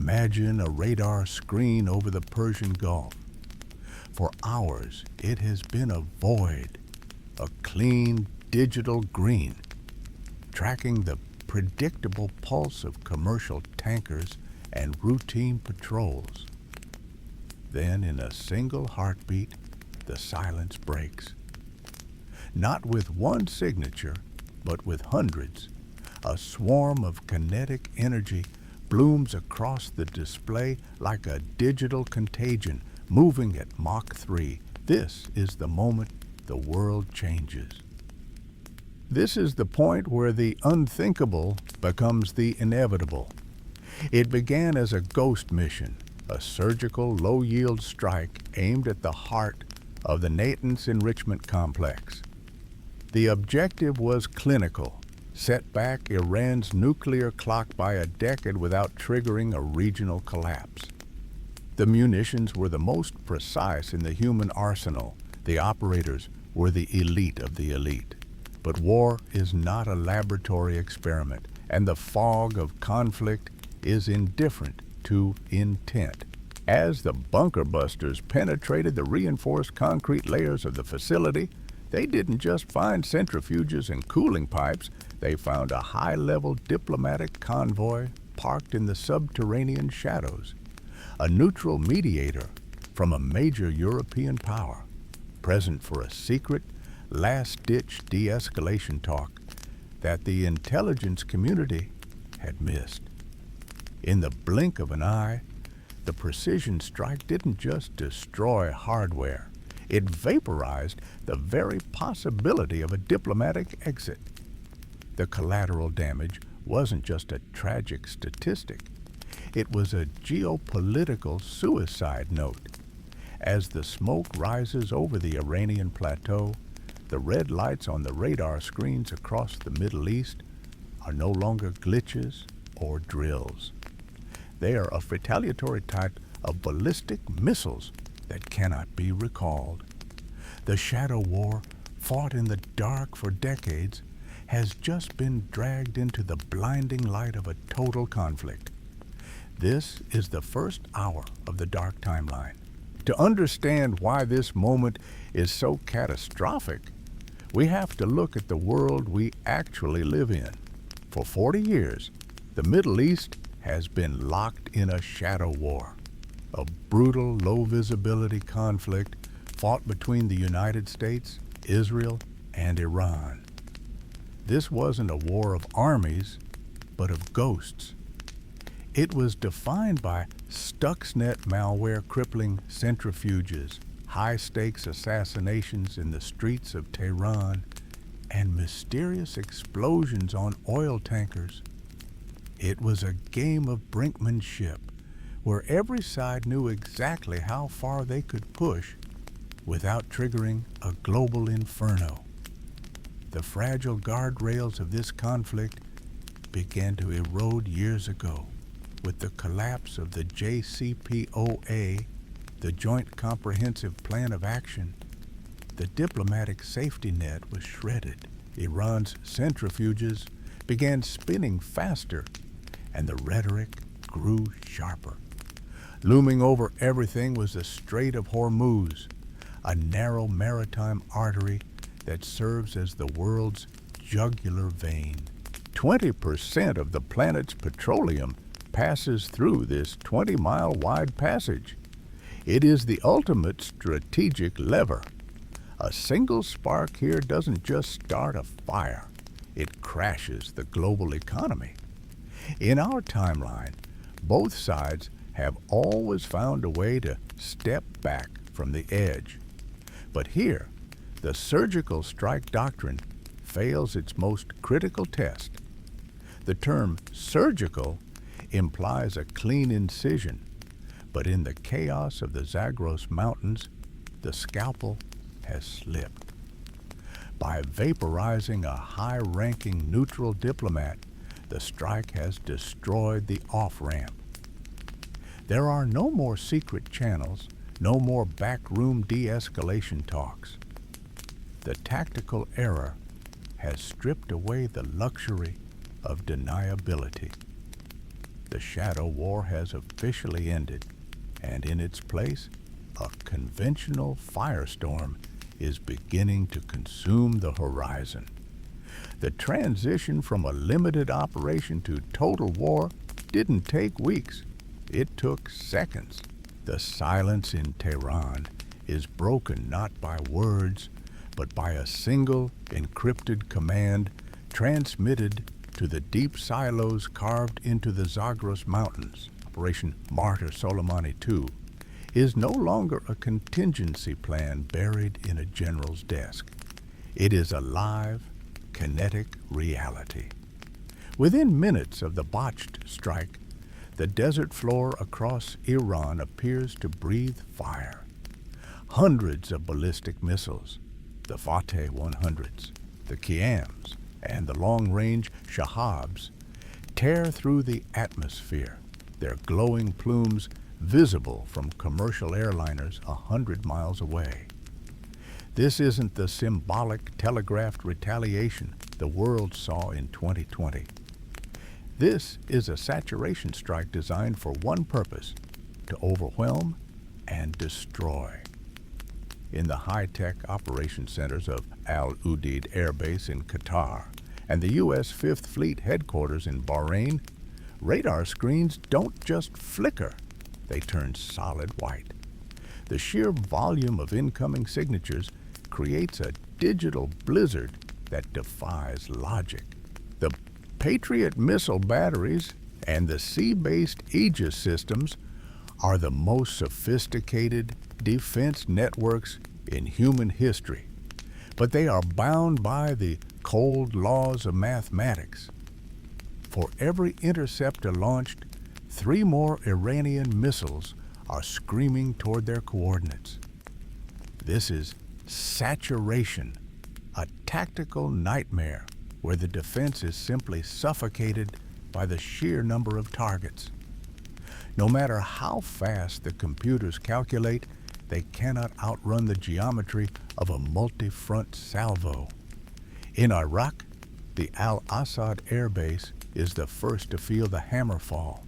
Imagine a radar screen over the Persian Gulf. For hours, it has been a void, a clean digital green, tracking the predictable pulse of commercial tankers and routine patrols. Then, in a single heartbeat, the silence breaks. Not with one signature, but with hundreds, a swarm of kinetic energy blooms across the display like a digital contagion moving at Mach 3. This is the moment the world changes. This is the point where the unthinkable becomes the inevitable. It began as a ghost mission, a surgical low-yield strike aimed at the heart of the Natanz enrichment complex. The objective was clinical: set back Iran's nuclear clock by a decade without triggering a regional collapse. The munitions were the most precise in the human arsenal. The operators were the elite of the elite. But war is not a laboratory experiment, and the fog of conflict is indifferent to intent. As the bunker busters penetrated the reinforced concrete layers of the facility, they didn't just find centrifuges and cooling pipes, they found a high-level diplomatic convoy parked in the subterranean shadows, a neutral mediator from a major European power, present for a secret, last-ditch de-escalation talk that the intelligence community had missed. In the blink of an eye, the precision strike didn't just destroy hardware, it vaporized the very possibility of a diplomatic exit. The collateral damage wasn't just a tragic statistic, it was a geopolitical suicide note. As the smoke rises over the Iranian plateau, the red lights on the radar screens across the Middle East are no longer glitches or drills. They are a retaliatory type of ballistic missiles that cannot be recalled. The shadow war, fought in the dark for decades, has just been dragged into the blinding light of a total conflict. This is the first hour of the dark timeline. To understand why this moment is so catastrophic, we have to look at the world we actually live in. For 40 years, the Middle East has been locked in a shadow war, a brutal, low-visibility conflict fought between the United States, Israel, and Iran. This wasn't a war of armies, but of ghosts. It was defined by Stuxnet malware crippling centrifuges, high-stakes assassinations in the streets of Tehran, and mysterious explosions on oil tankers. It was a game of brinkmanship, where every side knew exactly how far they could push without triggering a global inferno. The fragile guardrails of this conflict began to erode years ago with the collapse of the JCPOA, the Joint Comprehensive Plan of Action. The diplomatic safety net was shredded. Iran's centrifuges began spinning faster, and the rhetoric grew sharper. Looming over everything was the Strait of Hormuz, a narrow maritime artery that serves as the world's jugular vein. 20% of the planet's petroleum passes through this 20-mile wide passage. It is the ultimate strategic lever. A single spark here doesn't just start a fire, it crashes the global economy. In our timeline, both sides have always found a way to step back from the edge. But here, the surgical strike doctrine fails its most critical test. The term surgical implies a clean incision, but in the chaos of the Zagros Mountains, the scalpel has slipped. By vaporizing a high-ranking neutral diplomat, the strike has destroyed the off-ramp. There are no more secret channels, no more backroom de-escalation talks. The tactical error has stripped away the luxury of deniability. The shadow war has officially ended, and in its place, a conventional firestorm is beginning to consume the horizon. The transition from a limited operation to total war didn't take weeks. It took seconds. The silence in Tehran is broken not by words, but by a single encrypted command transmitted to the deep silos carved into the Zagros Mountains. Operation Martyr Soleimani II is no longer a contingency plan buried in a general's desk. It is a live, kinetic reality. Within minutes of the botched strike, the desert floor across Iran appears to breathe fire. Hundreds of ballistic missiles, the Fateh 100s, the Qiyams, and the long-range Shahabs, tear through the atmosphere, their glowing plumes visible from commercial airliners 100 miles away. This isn't the symbolic telegraphed retaliation the world saw in 2020. This is a saturation strike designed for one purpose: to overwhelm and destroy. In the high-tech operation centers of Al Udeid Air Base in Qatar and the U.S. Fifth Fleet headquarters in Bahrain, radar screens don't just flicker, they turn solid white. The sheer volume of incoming signatures creates a digital blizzard that defies logic. The Patriot missile batteries and the sea-based Aegis systems are the most sophisticated defense networks in human history, but they are bound by the cold laws of mathematics. For every interceptor launched, 3 more Iranian missiles are screaming toward their coordinates. This is saturation, a tactical nightmare where the defense is simply suffocated by the sheer number of targets. No matter how fast the computers calculate, they cannot outrun the geometry of a multi-front salvo. In Iraq, the Al-Assad Air Base is the first to feel the hammer fall.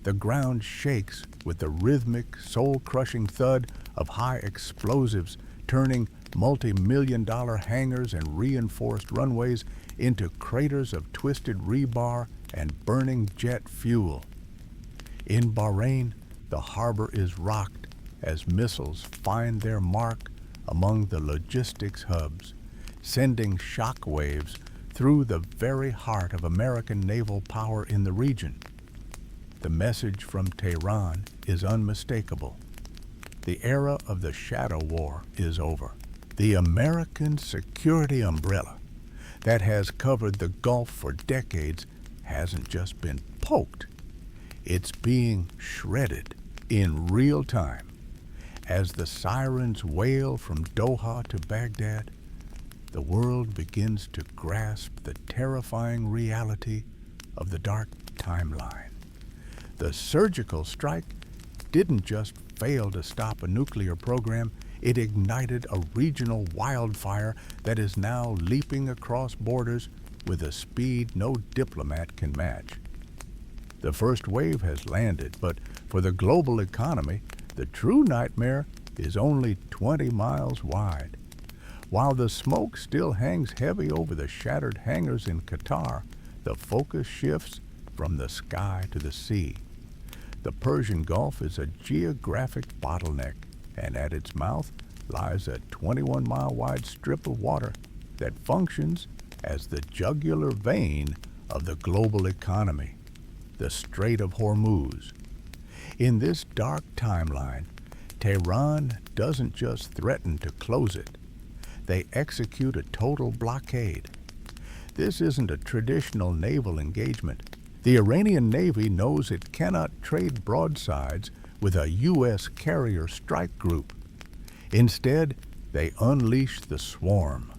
The ground shakes with the rhythmic, soul-crushing thud of high explosives, turning multi-million-dollar hangars and reinforced runways into craters of twisted rebar and burning jet fuel. In Bahrain, the harbor is rocked as missiles find their mark among the logistics hubs, sending shock waves through the very heart of American naval power in the region. The message from Tehran is unmistakable. The era of the shadow war is over. The American security umbrella that has covered the Gulf for decades hasn't just been poked. It's being shredded in real time. As the sirens wail from Doha to Baghdad, the world begins to grasp the terrifying reality of the dark timeline. The surgical strike didn't just fail to stop a nuclear program, it ignited a regional wildfire that is now leaping across borders with a speed no diplomat can match. The first wave has landed, but for the global economy, the true nightmare is only 20 miles wide. While the smoke still hangs heavy over the shattered hangars in Qatar, the focus shifts from the sky to the sea. The Persian Gulf is a geographic bottleneck, and at its mouth lies a 21-mile-wide strip of water that functions as the jugular vein of the global economy, the Strait of Hormuz. In this dark timeline, Tehran doesn't just threaten to close it. They execute a total blockade. This isn't a traditional naval engagement. The Iranian Navy knows it cannot trade broadsides with a U.S. carrier strike group. Instead, they unleash the swarm.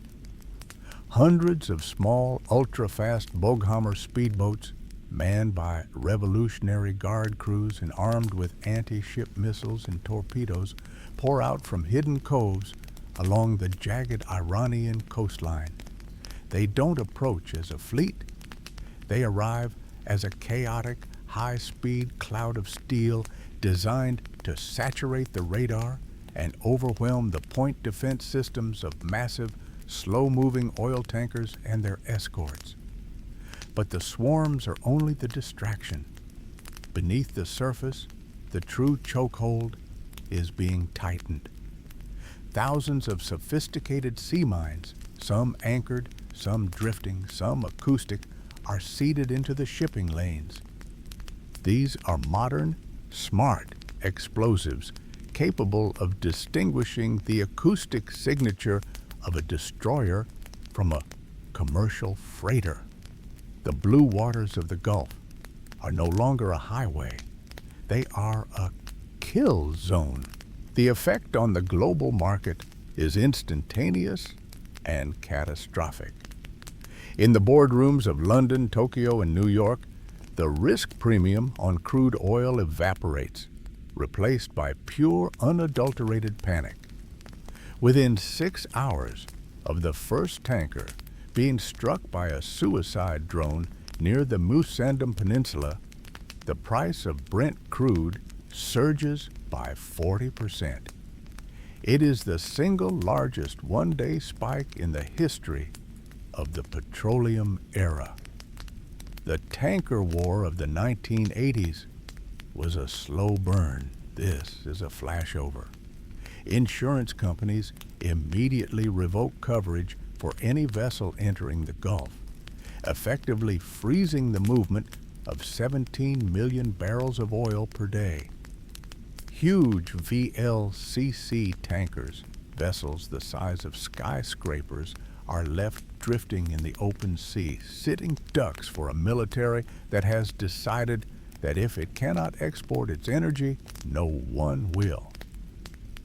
Hundreds of small, ultra-fast Boghammer speedboats, manned by Revolutionary Guard crews and armed with anti-ship missiles and torpedoes, pour out from hidden coves along the jagged Iranian coastline. They don't approach as a fleet. They arrive as a chaotic, high-speed cloud of steel designed to saturate the radar and overwhelm the point defense systems of massive, slow-moving oil tankers and their escorts. But the swarms are only the distraction. Beneath the surface, the true chokehold is being tightened. Thousands of sophisticated sea mines, some anchored, some drifting, some acoustic, are seeded into the shipping lanes. These are modern, smart explosives capable of distinguishing the acoustic signature of a destroyer from a commercial freighter. The blue waters of the Gulf are no longer a highway. They are a kill zone. The effect on the global market is instantaneous and catastrophic. In the boardrooms of London, Tokyo, and New York, the risk premium on crude oil evaporates, replaced by pure, unadulterated panic. Within 6 hours of the first tanker being struck by a suicide drone near the Musandam Peninsula, the price of Brent crude surges by 40%. It is the single largest one-day spike in the history of the petroleum era. The tanker war of the 1980s was a slow burn. This is a flashover. Insurance companies immediately revoke coverage for any vessel entering the Gulf, effectively freezing the movement of 17 million barrels of oil per day. Huge VLCC tankers, vessels the size of skyscrapers, are left drifting in the open sea, sitting ducks for a military that has decided that if it cannot export its energy, no one will.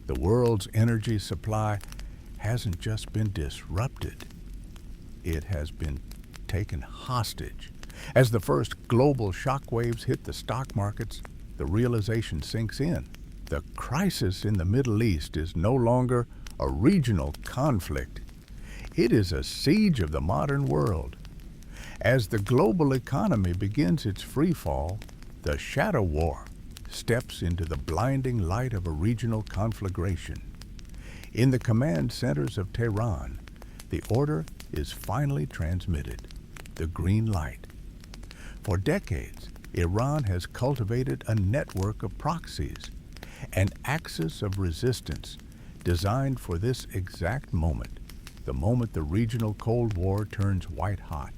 The world's energy supply hasn't just been disrupted, it has been taken hostage. As the first global shockwaves hit the stock markets, the realization sinks in. The crisis in the Middle East is no longer a regional conflict. It is a siege of the modern world. As the global economy begins its free fall, the shadow war steps into the blinding light of a regional conflagration. In the command centers of Tehran, the order is finally transmitted, the green light. For decades, Iran has cultivated a network of proxies, an axis of resistance designed for this exact moment, the moment the regional Cold War turns white hot.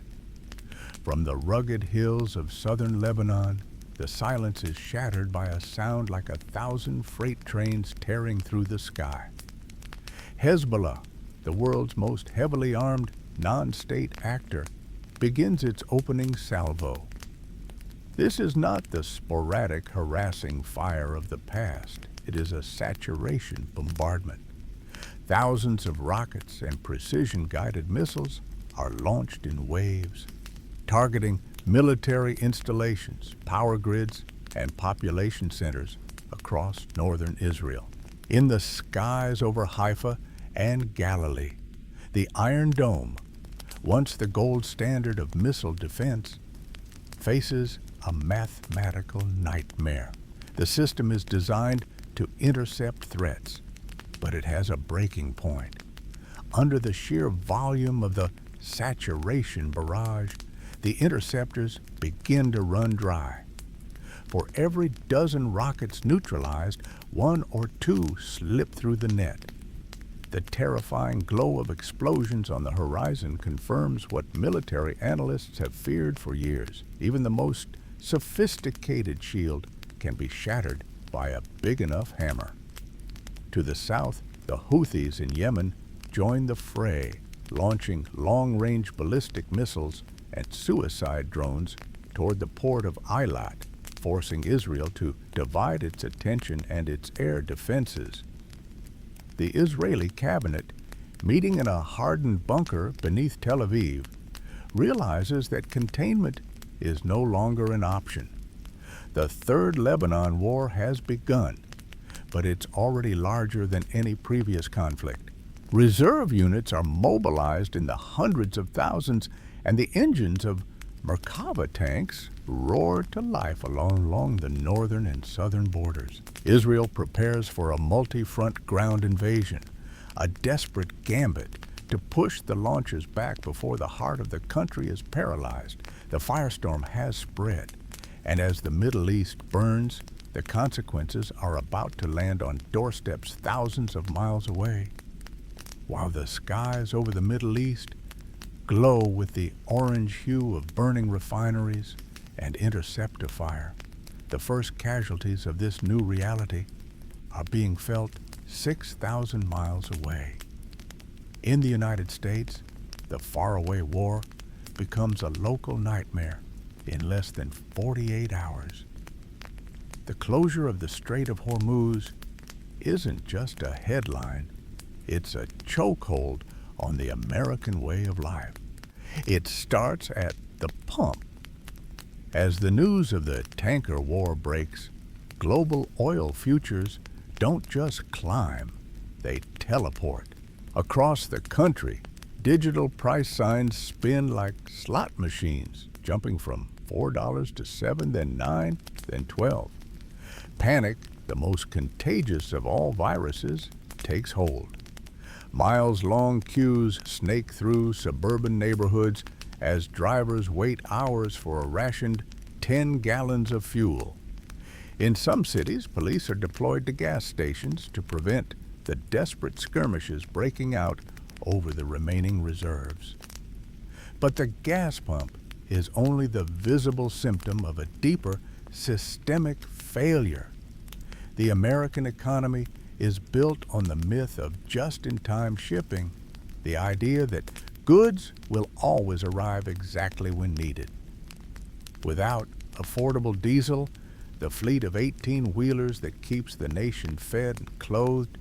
From the rugged hills of southern Lebanon, the silence is shattered by a sound like 1,000 freight trains tearing through the sky. Hezbollah, the world's most heavily armed non-state actor, begins its opening salvo. This is not the sporadic, harassing fire of the past. It is a saturation bombardment. Thousands of rockets and precision-guided missiles are launched in waves, targeting military installations, power grids, and population centers across northern Israel. In the skies over Haifa and Galilee, the Iron Dome, once the gold standard of missile defense, faces a mathematical nightmare. The system is designed to intercept threats, but it has a breaking point. Under the sheer volume of the saturation barrage, the interceptors begin to run dry. For every dozen rockets neutralized, 1 or 2 slip through the net. The terrifying glow of explosions on the horizon confirms what military analysts have feared for years. Even the most sophisticated shield can be shattered by a big enough hammer. To the south, the Houthis in Yemen join the fray, launching long-range ballistic missiles and suicide drones toward the port of Eilat, forcing Israel to divide its attention and its air defenses. The Israeli cabinet, meeting in a hardened bunker beneath Tel Aviv, realizes that containment is no longer an option. The Third Lebanon War has begun, but it's already larger than any previous conflict. Reserve units are mobilized in the hundreds of thousands, and the engines of Merkava tanks roar to life along the northern and southern borders. Israel prepares for a multi-front ground invasion, a desperate gambit to push the launchers back before the heart of the country is paralyzed. The firestorm has spread, and as the Middle East burns, the consequences are about to land on doorsteps thousands of miles away. While the skies over the Middle East glow with the orange hue of burning refineries and interceptor fire, the first casualties of this new reality are being felt 6,000 miles away. In the United States, the faraway war becomes a local nightmare in less than 48 hours. The closure of the Strait of Hormuz isn't just a headline, it's a chokehold on the American way of life. It starts at the pump. As the news of the tanker war breaks, global oil futures don't just climb, they teleport. Across the country, digital price signs spin like slot machines, jumping from $4 to $7, then $9, then $12. Panic, the most contagious of all viruses, takes hold. Miles-long queues snake through suburban neighborhoods as drivers wait hours for a rationed 10 gallons of fuel. In some cities, police are deployed to gas stations to prevent the desperate skirmishes breaking out over the remaining reserves. But the gas pump is only the visible symptom of a deeper systemic failure. The American economy is built on the myth of just-in-time shipping, the idea that goods will always arrive exactly when needed. Without affordable diesel, the fleet of 18-wheelers that keeps the nation fed and clothed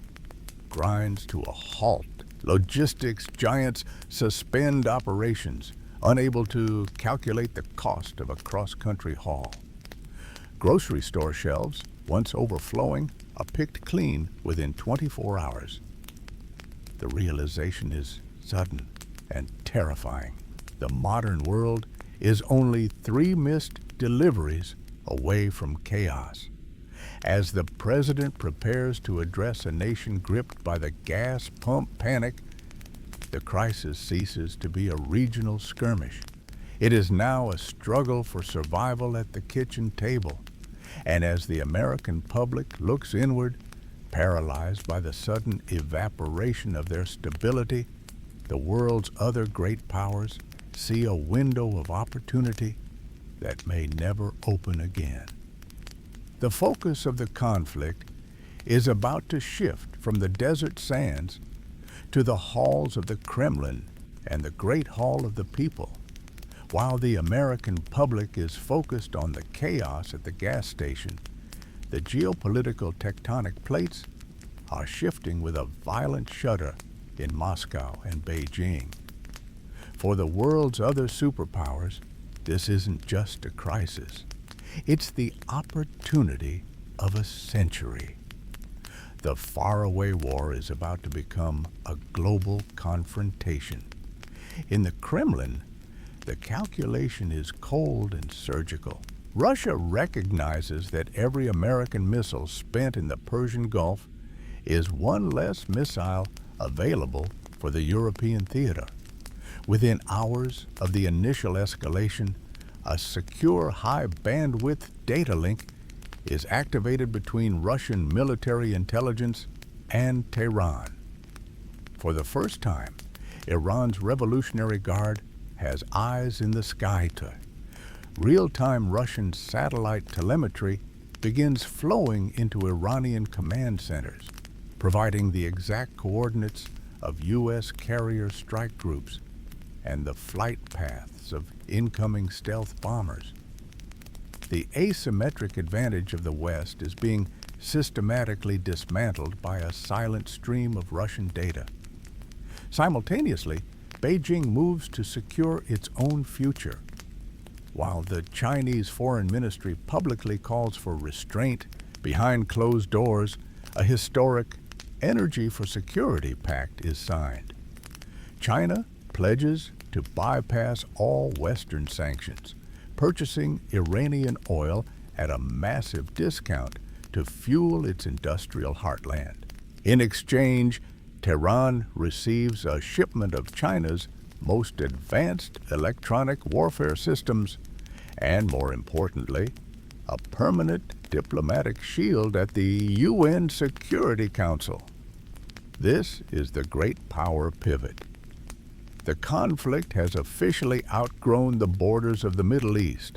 grinds to a halt. Logistics giants suspend operations, unable to calculate the cost of a cross-country haul. Grocery store shelves, once overflowing, are picked clean within 24 hours. The realization is sudden and terrifying. The modern world is only 3 missed deliveries away from chaos. As the president prepares to address a nation gripped by the gas pump panic, the crisis ceases to be a regional skirmish. It is now a struggle for survival at the kitchen table. And as the American public looks inward, paralyzed by the sudden evaporation of their stability, the world's other great powers see a window of opportunity that may never open again. The focus of the conflict is about to shift from the desert sands to the halls of the Kremlin and the Great Hall of the People. While the American public is focused on the chaos at the gas station, the geopolitical tectonic plates are shifting with a violent shudder in Moscow and Beijing. For the world's other superpowers, this isn't just a crisis. It's the opportunity of a century. The faraway war is about to become a global confrontation. In the Kremlin, the calculation is cold and surgical. Russia recognizes that every American missile spent in the Persian Gulf is one less missile available for the European theater. Within hours of the initial escalation, a secure high-bandwidth data link is activated between Russian military intelligence and Tehran. For the first time, Iran's Revolutionary Guard has eyes in the sky. Real-time Russian satellite telemetry begins flowing into Iranian command centers, providing the exact coordinates of U.S. carrier strike groups and the flight paths of incoming stealth bombers. The asymmetric advantage of the West is being systematically dismantled by a silent stream of Russian data. Simultaneously, Beijing moves to secure its own future. While the Chinese Foreign Ministry publicly calls for restraint, behind closed doors, a historic Energy for Security Pact is signed. China pledges to bypass all Western sanctions, purchasing Iranian oil at a massive discount to fuel its industrial heartland. In exchange, Tehran receives a shipment of China's most advanced electronic warfare systems and, more importantly, a permanent diplomatic shield at the UN Security Council. This is the great power pivot. The conflict has officially outgrown the borders of the Middle East.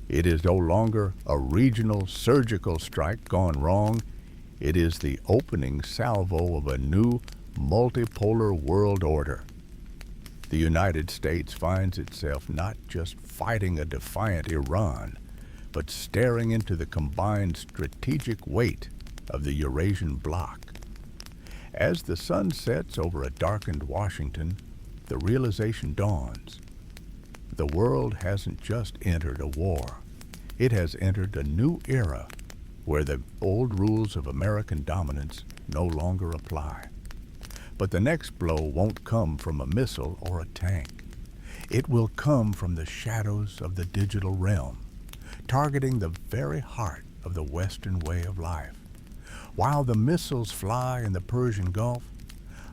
It is no longer a regional surgical strike gone wrong. It is the opening salvo of a new multipolar world order. The United States finds itself not just fighting a defiant Iran, but staring into the combined strategic weight of the Eurasian bloc. As the sun sets over a darkened Washington, the realization dawns. The world hasn't just entered a war. It has entered a new era where the old rules of American dominance no longer apply. But the next blow won't come from a missile or a tank. It will come from the shadows of the digital realm, targeting the very heart of the Western way of life. While the missiles fly in the Persian Gulf,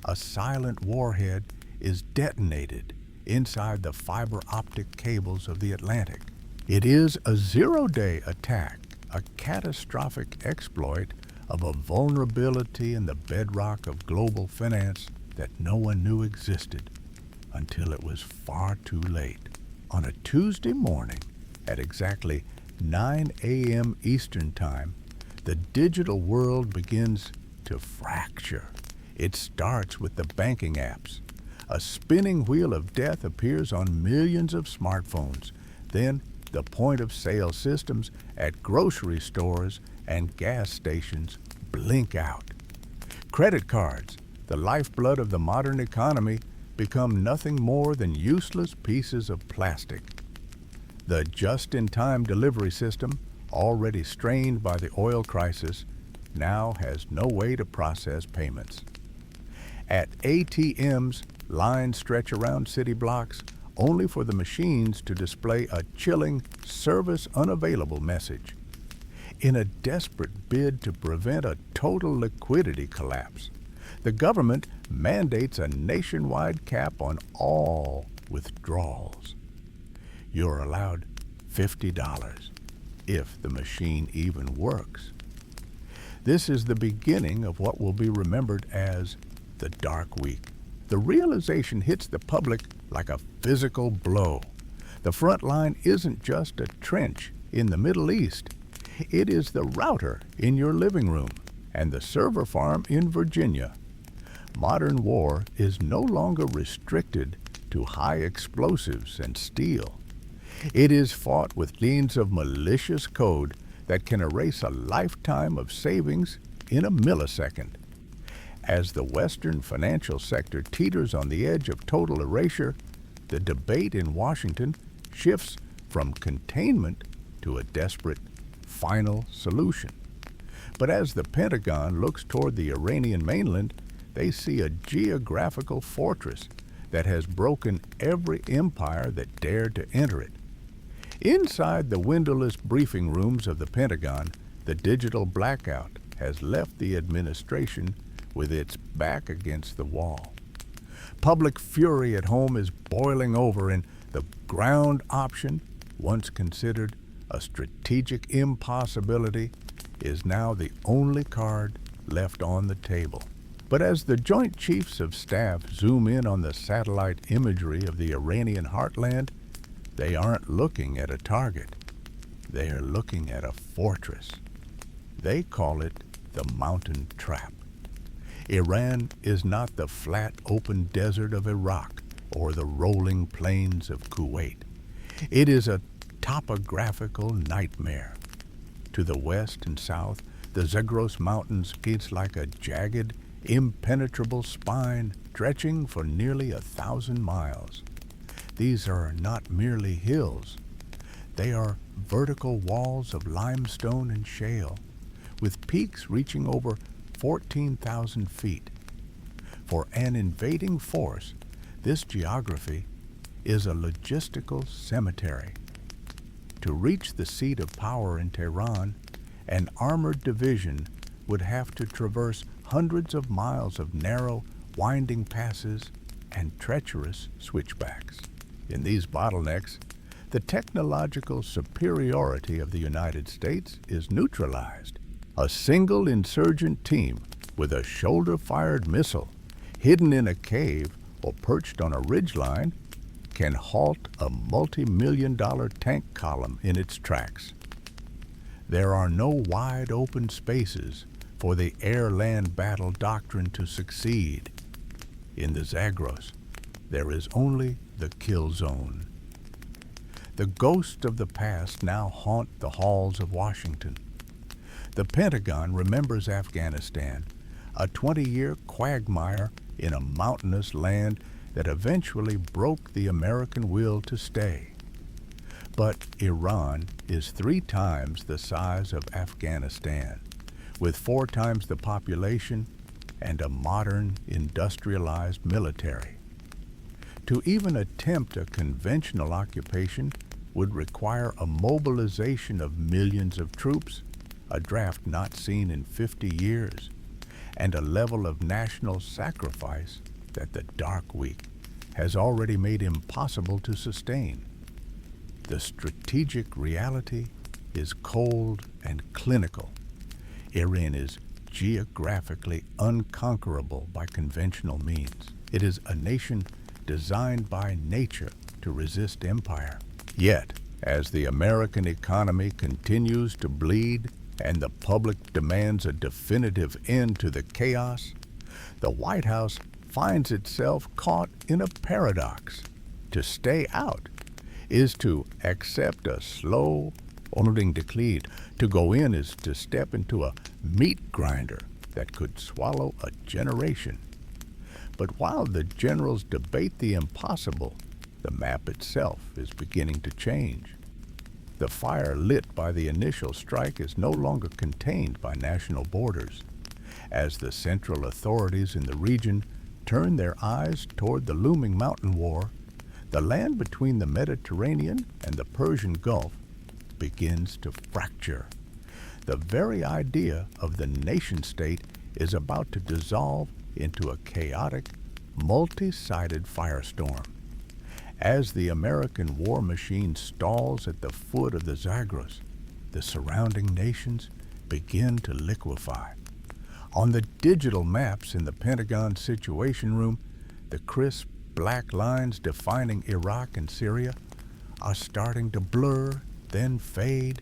a silent warhead is detonated inside the fiber optic cables of the Atlantic. It is a zero-day attack, a catastrophic exploit of a vulnerability in the bedrock of global finance that no one knew existed until it was far too late. On a Tuesday morning at exactly 9 a.m. Eastern Time, the digital world begins to fracture. It starts with the banking apps. A spinning wheel of death appears on millions of smartphones. Then the point-of-sale systems at grocery stores and gas stations blink out. Credit cards, the lifeblood of the modern economy, become nothing more than useless pieces of plastic. The just-in-time delivery system, already strained by the oil crisis, now has no way to process payments. At ATMs, lines stretch around city blocks only for the machines to display a chilling "service unavailable" message. In a desperate bid to prevent a total liquidity collapse, the government mandates a nationwide cap on all withdrawals. You're allowed $50, if the machine even works. This is the beginning of what will be remembered as the Dark Week. The realization hits the public like a physical blow. The front line isn't just a trench in the Middle East. It is the router in your living room and the server farm in Virginia. Modern war is no longer restricted to high explosives and steel. It is fought with means of malicious code that can erase a lifetime of savings in a millisecond. As the Western financial sector teeters on the edge of total erasure, the debate in Washington shifts from containment to a desperate final solution. But as the Pentagon looks toward the Iranian mainland, they see a geographical fortress that has broken every empire that dared to enter it. Inside the windowless briefing rooms of the Pentagon, the digital blackout has left the administration with its back against the wall. Public fury at home is boiling over, and the ground option, once considered a strategic impossibility, is now the only card left on the table. But as the Joint Chiefs of Staff zoom in on the satellite imagery of the Iranian heartland, they aren't looking at a target. They are looking at a fortress. They call it the mountain trap. Iran is not the flat, open desert of Iraq or the rolling plains of Kuwait. It is a topographical nightmare. To the west and south, the Zagros Mountains gaze like a jagged, impenetrable spine stretching for nearly 1,000 miles. These are not merely hills. They are vertical walls of limestone and shale, with peaks reaching over 14,000 feet. For an invading force, this geography is a logistical cemetery. To reach the seat of power in Tehran, an armored division would have to traverse hundreds of miles of narrow, winding passes and treacherous switchbacks. In these bottlenecks, the technological superiority of the United States is neutralized. A single insurgent team with a shoulder-fired missile hidden in a cave or perched on a ridgeline can halt a multi-million-dollar tank column in its tracks. There are no wide-open spaces for the air-land battle doctrine to succeed. In the Zagros, there is only the kill zone. The ghosts of the past now haunt the halls of Washington. The Pentagon remembers Afghanistan, a 20-year quagmire in a mountainous land that eventually broke the American will to stay. But Iran is 3 times the size of Afghanistan, with 4 times the population and a modern, industrialized military. To even attempt a conventional occupation would require a mobilization of millions of troops, a draft not seen in 50 years, and a level of national sacrifice that the dark week has already made impossible to sustain. The strategic reality is cold and clinical. Iran is geographically unconquerable by conventional means. It is a nation designed by nature to resist empire. Yet, as the American economy continues to bleed and the public demands a definitive end to the chaos, the White House finds itself caught in a paradox. To stay out is to accept a slow, decline. To go in is to step into a meat grinder that could swallow a generation. But while the generals debate the impossible, the map itself is beginning to change. The fire lit by the initial strike is no longer contained by national borders. As the central authorities in the region turn their eyes toward the looming mountain war, the land between the Mediterranean and the Persian Gulf begins to fracture. The very idea of the nation-state is about to dissolve into a chaotic, multi-sided firestorm. As the American war machine stalls at the foot of the Zagros, the surrounding nations begin to liquefy. On the digital maps in the Pentagon Situation Room, the crisp black lines defining Iraq and Syria are starting to blur, then fade,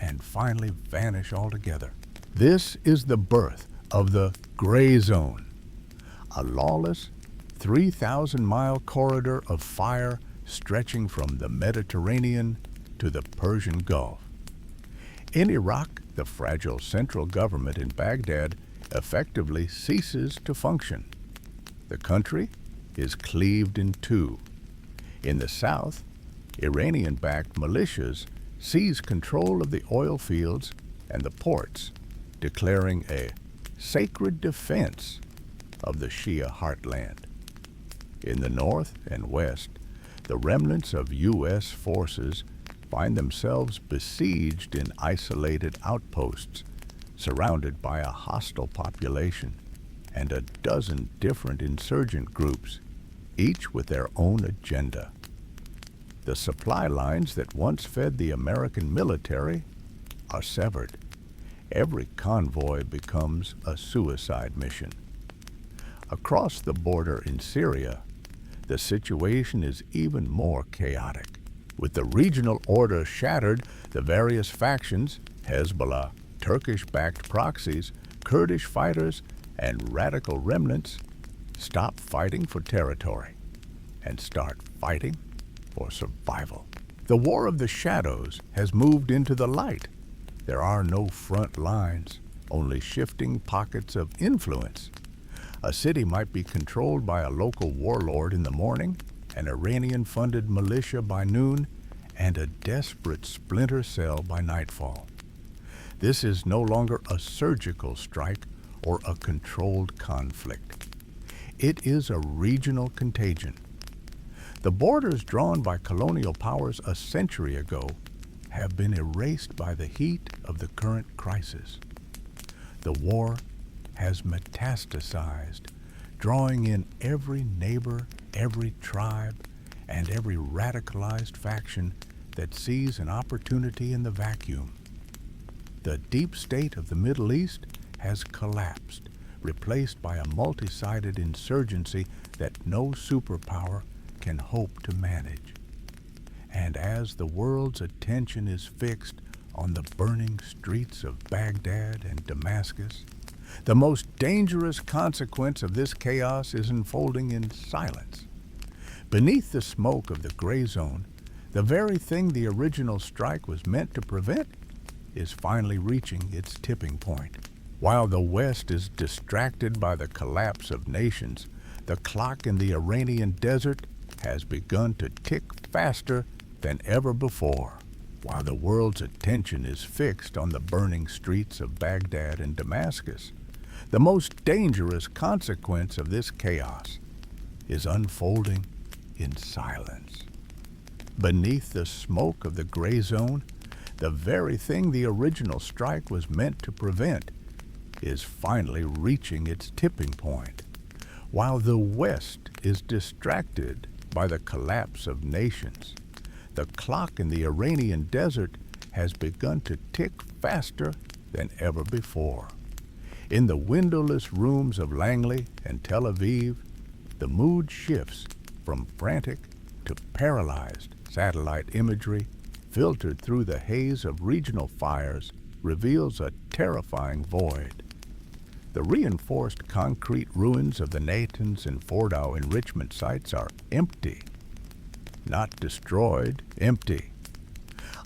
and finally vanish altogether. This is the birth of the gray zone, a lawless 3,000-mile corridor of fire stretching from the Mediterranean to the Persian Gulf. In Iraq, the fragile central government in Baghdad effectively ceases to function. The country is cleaved in 2. In the south, Iranian-backed militias seize control of the oil fields and the ports, declaring a sacred defense of the Shia heartland. In the north and west, the remnants of U.S. forces find themselves besieged in isolated outposts, surrounded by a hostile population and a dozen different insurgent groups, each with their own agenda. The supply lines that once fed the American military are severed. Every convoy becomes a suicide mission. Across the border in Syria, the situation is even more chaotic. With the regional order shattered, the various factions, Hezbollah, Turkish-backed proxies, Kurdish fighters, and radical remnants, stop fighting for territory and start fighting for survival. The war of the shadows has moved into the light. There are no front lines, only shifting pockets of influence. A city might be controlled by a local warlord in the morning, an Iranian-funded militia by noon, and a desperate splinter cell by nightfall. This is no longer a surgical strike or a controlled conflict. It is a regional contagion. The borders drawn by colonial powers a century ago have been erased by the heat of the current crisis. The war has metastasized, drawing in every neighbor, every tribe, and every radicalized faction that sees an opportunity in the vacuum. The deep state of the Middle East has collapsed, replaced by a multi-sided insurgency that no superpower can hope to manage. And as the world's attention is fixed on the burning streets of Baghdad and Damascus, the most dangerous consequence of this chaos is unfolding in silence. Beneath the smoke of the gray zone, the very thing the original strike was meant to prevent is finally reaching its tipping point. While the West is distracted by the collapse of nations, the clock in the Iranian desert has begun to tick faster than ever before. While the world's attention is fixed on the burning streets of Baghdad and Damascus, the most dangerous consequence of this chaos is unfolding in silence. Beneath the smoke of the gray zone, the very thing the original strike was meant to prevent is finally reaching its tipping point. While the West is distracted by the collapse of nations, the clock in the Iranian desert has begun to tick faster than ever before. In the windowless rooms of Langley and Tel Aviv, the mood shifts from frantic to paralyzed. Satellite imagery, filtered through the haze of regional fires, reveals a terrifying void. The reinforced concrete ruins of the Natanz and Fordow enrichment sites are empty. Not destroyed, empty.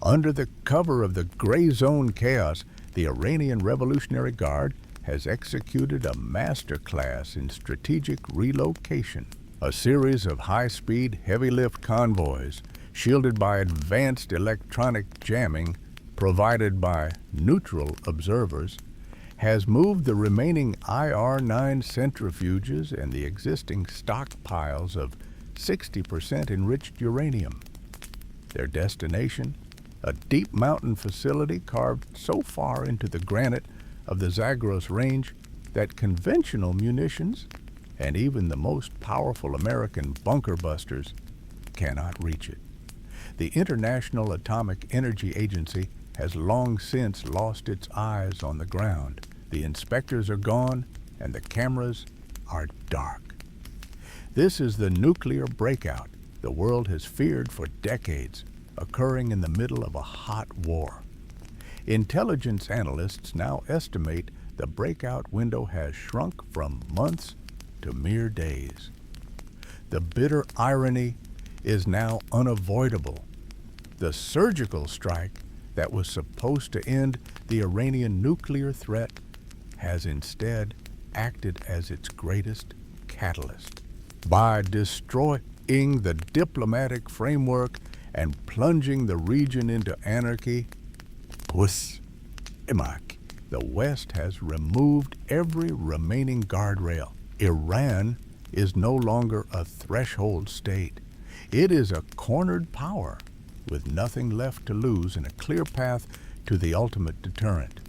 Under the cover of the gray zone chaos, the Iranian Revolutionary Guard has executed a masterclass in strategic relocation. A series of high-speed, heavy-lift convoys, shielded by advanced electronic jamming provided by neutral observers, has moved the remaining IR-9 centrifuges and the existing stockpiles of 60% enriched uranium. Their destination? A deep mountain facility carved so far into the granite of the Zagros Range that conventional munitions and even the most powerful American bunker busters cannot reach it. The International Atomic Energy Agency has long since lost its eyes on the ground. The inspectors are gone, and the cameras are dark. This is the nuclear breakout the world has feared for decades, occurring in the middle of a hot war. Intelligence analysts now estimate the breakout window has shrunk from months to mere days. The bitter irony is now unavoidable. The surgical strike that was supposed to end the Iranian nuclear threat has instead acted as its greatest catalyst. By destroying the diplomatic framework and plunging the region into anarchy, the West has removed every remaining guardrail. Iran is no longer a threshold state. It is a cornered power with nothing left to lose and a clear path to the ultimate deterrent.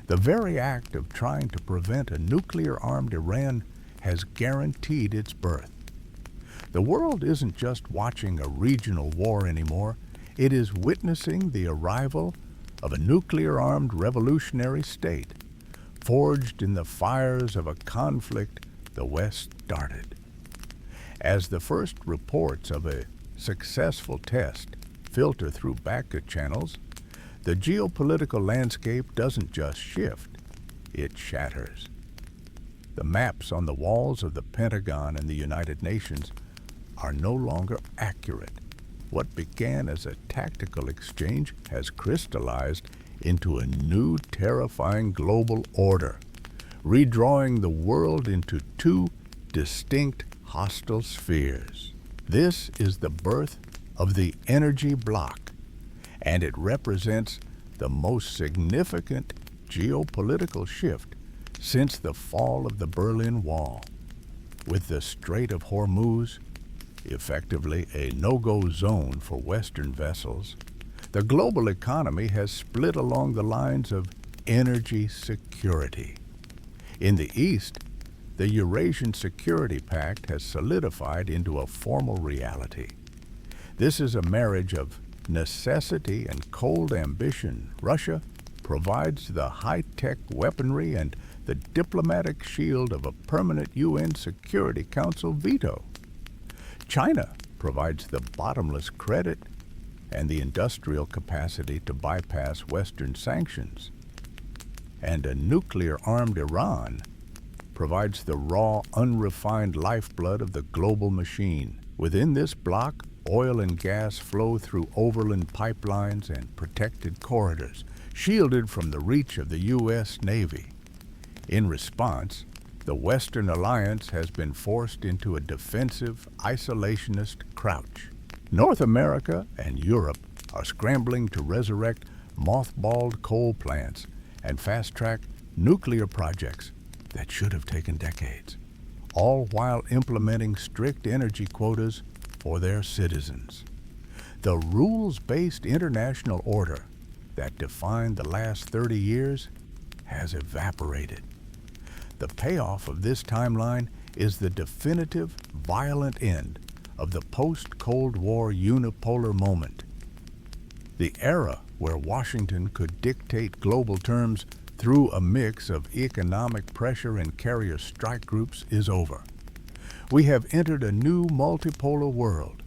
The very act of trying to prevent a nuclear-armed Iran has guaranteed its birth. The world isn't just watching a regional war anymore, it is witnessing the arrival of a nuclear-armed revolutionary state, forged in the fires of a conflict the West started. As the first reports of a successful test filter through backer channels, the geopolitical landscape doesn't just shift, it shatters. The maps on the walls of the Pentagon and the United Nations are no longer accurate. What began as a tactical exchange has crystallized into a new terrifying global order, redrawing the world into two distinct hostile spheres. This is the birth of the energy bloc, and it represents the most significant geopolitical shift since the fall of the Berlin Wall. With the Strait of Hormuz, effectively a no-go zone for Western vessels, The global economy has split along the lines of energy security. In the East, the Eurasian Security Pact has solidified into a formal reality. This is a marriage of necessity and cold ambition. Russia provides the high-tech weaponry and the diplomatic shield of a permanent UN Security Council veto. China provides the bottomless credit and the industrial capacity to bypass Western sanctions. And a nuclear-armed Iran provides the raw, unrefined lifeblood of the global machine. Within this bloc, oil and gas flow through overland pipelines and protected corridors, shielded from the reach of the U.S. Navy. In response, the Western alliance has been forced into a defensive, isolationist crouch. North America and Europe are scrambling to resurrect mothballed coal plants and fast-track nuclear projects that should have taken decades, all while implementing strict energy quotas for their citizens. The rules-based international order that defined the last 30 years has evaporated. The payoff of this timeline is the definitive, violent end of the post-Cold War unipolar moment. The era where Washington could dictate global terms through a mix of economic pressure and carrier strike groups is over. We have entered a new multipolar world,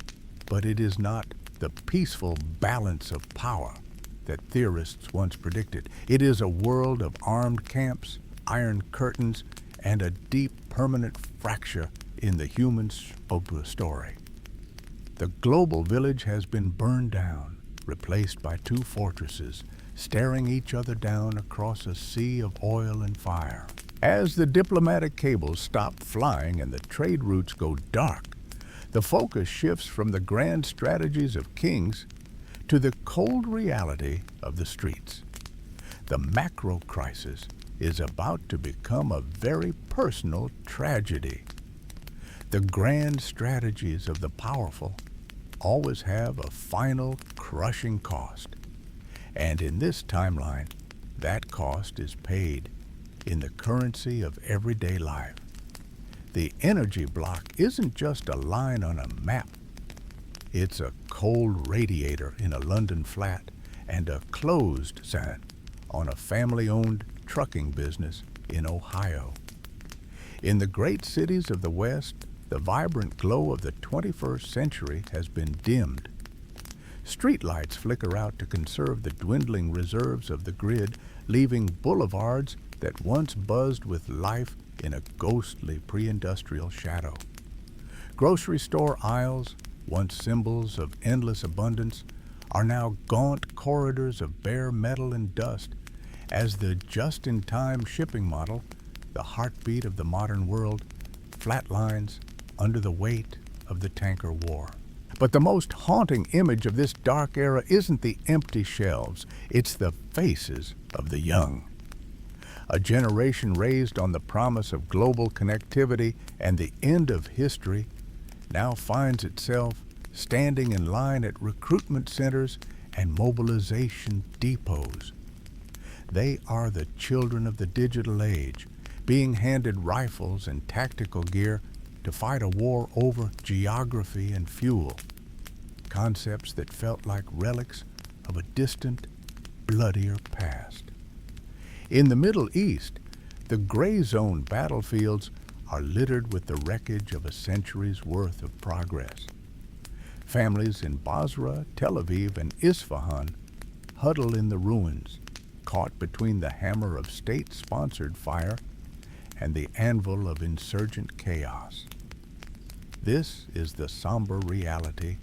but it is not the peaceful balance of power that theorists once predicted. It is a world of armed camps, iron curtains, and a deep permanent fracture in the human story. The global village has been burned down, replaced by two fortresses, staring each other down across a sea of oil and fire. As the diplomatic cables stop flying and the trade routes go dark, the focus shifts from the grand strategies of kings to the cold reality of the streets. The macro crisis is about to become a very personal tragedy. The grand strategies of the powerful always have a final crushing cost. And in this timeline, that cost is paid in the currency of everyday life. The energy block isn't just a line on a map. It's a cold radiator in a London flat and a closed sign on a family-owned trucking business in Ohio. In the great cities of the West, the vibrant glow of the 21st century has been dimmed. Streetlights flicker out to conserve the dwindling reserves of the grid, leaving boulevards that once buzzed with life in a ghostly pre-industrial shadow. Grocery store aisles, once symbols of endless abundance, are now gaunt corridors of bare metal and dust as the just-in-time shipping model, the heartbeat of the modern world, flatlines under the weight of the tanker war. But the most haunting image of this dark era isn't the empty shelves, it's the faces of the young. A generation raised on the promise of global connectivity and the end of history now finds itself standing in line at recruitment centers and mobilization depots. They are the children of the digital age, being handed rifles and tactical gear to fight a war over geography and fuel, concepts that felt like relics of a distant, bloodier past. In the Middle East, the gray zone battlefields are littered with the wreckage of a century's worth of progress. Families in Basra, Tel Aviv, and Isfahan huddle in the ruins, caught between the hammer of state-sponsored fire and the anvil of insurgent chaos. This is the somber reality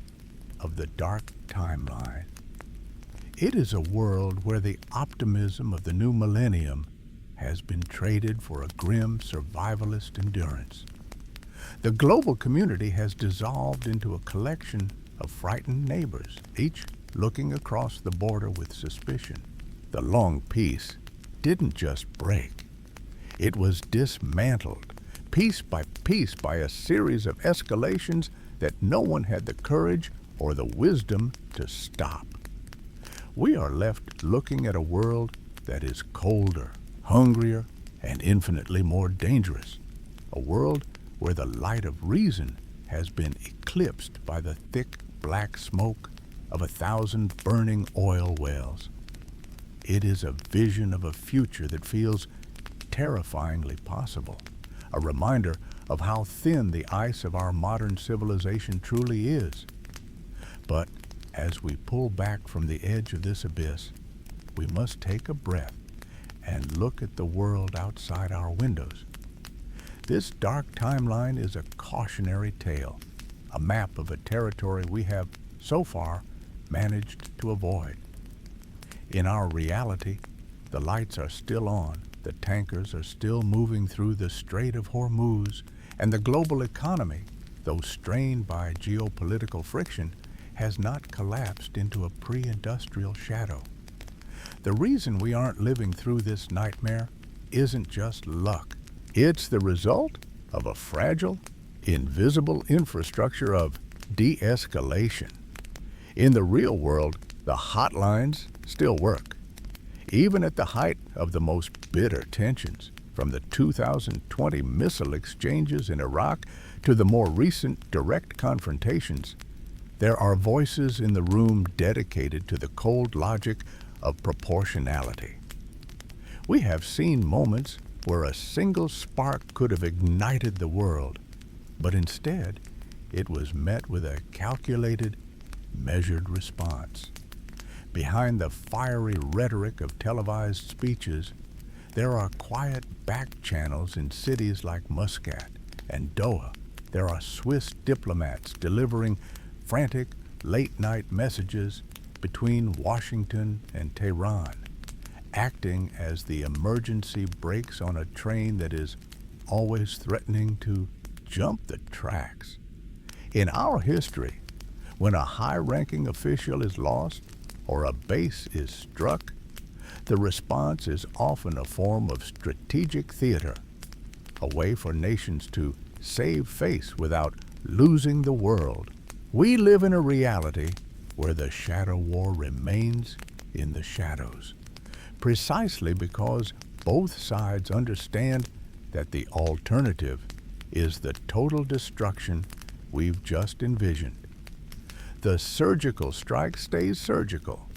of the dark timeline. It is a world where the optimism of the new millennium has been traded for a grim survivalist endurance. The global community has dissolved into a collection of frightened neighbors, each looking across the border with suspicion. The long peace didn't just break. It was dismantled, piece by a series of escalations that no one had the courage or the wisdom to stop. we are left looking at a world that is colder, hungrier, and infinitely more dangerous. A world where the light of reason has been eclipsed by the thick black smoke of 1,000 burning oil wells. It is a vision of a future that feels terrifyingly possible, a reminder of how thin the ice of our modern civilization truly is. But as we pull back from the edge of this abyss, we must take a breath and look at the world outside our windows. This dark timeline is a cautionary tale, a map of a territory we have, so far, managed to avoid. In our reality, the lights are still on, the tankers are still moving through the Strait of Hormuz, and the global economy, though strained by geopolitical friction, has not collapsed into a pre-industrial shadow. The reason we aren't living through this nightmare isn't just luck. It's the result of a fragile, invisible infrastructure of de-escalation. In the real world, the hotlines still work. Even at the height of the most bitter tensions, from the 2020 missile exchanges in Iraq to the more recent direct confrontations, there are voices in the room dedicated to the cold logic of proportionality. We have seen moments where a single spark could have ignited the world, but instead it was met with a calculated, measured response. Behind the fiery rhetoric of televised speeches, there are quiet back channels in cities like Muscat and Doha. There are Swiss diplomats delivering frantic, late-night messages between Washington and Tehran, acting as the emergency brakes on a train that is always threatening to jump the tracks. In our history, when a high-ranking official is lost or a base is struck, the response is often a form of strategic theater, a way for nations to save face without losing the world. We live in a reality where the shadow war remains in the shadows, precisely because both sides understand that the alternative is the total destruction we've just envisioned. The surgical strike stays surgical.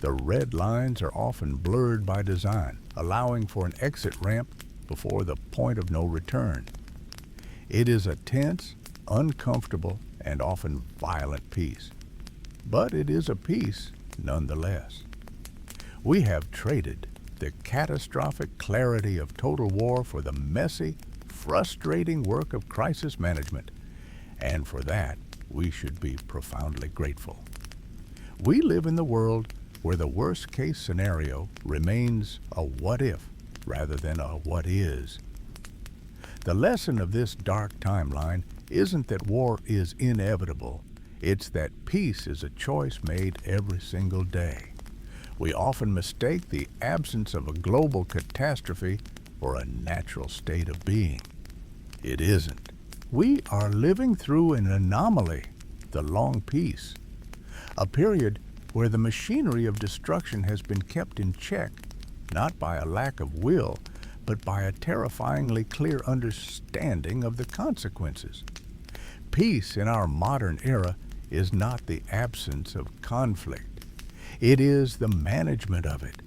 The red lines are often blurred by design, allowing for an exit ramp before the point of no return. It is a tense, uncomfortable, and often violent peace. But it is a peace nonetheless. We have traded the catastrophic clarity of total war for the messy, frustrating work of crisis management, and for that, we should be profoundly grateful. We live in the world where the worst-case scenario remains a what-if rather than a what-is. The lesson of this dark timeline isn't that war is inevitable, it's that peace is a choice made every single day. We often mistake the absence of a global catastrophe for a natural state of being. It isn't. We are living through an anomaly, the long peace, a period where the machinery of destruction has been kept in check, not by a lack of will, but by a terrifyingly clear understanding of the consequences. Peace in our modern era is not the absence of conflict. It is the management of it.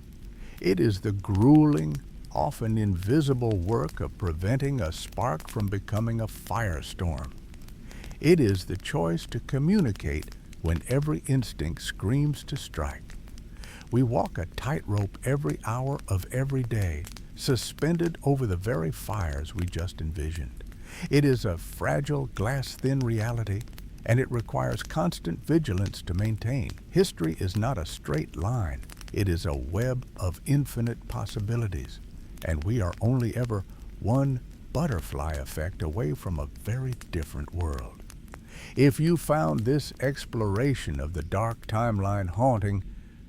It is the grueling, often invisible work of preventing a spark from becoming a firestorm. It is the choice to communicate when every instinct screams to strike. We walk a tightrope every hour of every day, suspended over the very fires we just envisioned. It is a fragile, glass-thin reality, and it requires constant vigilance to maintain. History is not a straight line. It is a web of infinite possibilities, and we are only ever one butterfly effect away from a very different world. If you found this exploration of the dark timeline haunting,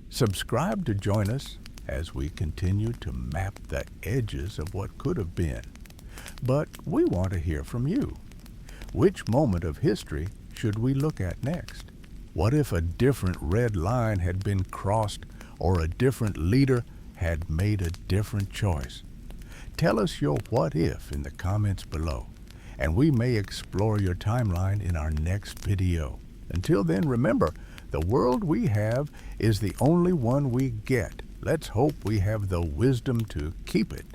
subscribe to join us as we continue to map the edges of what could have been. But we want to hear from you. Which moment of history should we look at next? What if a different red line had been crossed or a different leader had made a different choice? Tell us your what if in the comments below, and we may explore your timeline in our next video. Until then, remember, the world we have is the only one we get. Let's hope we have the wisdom to keep it.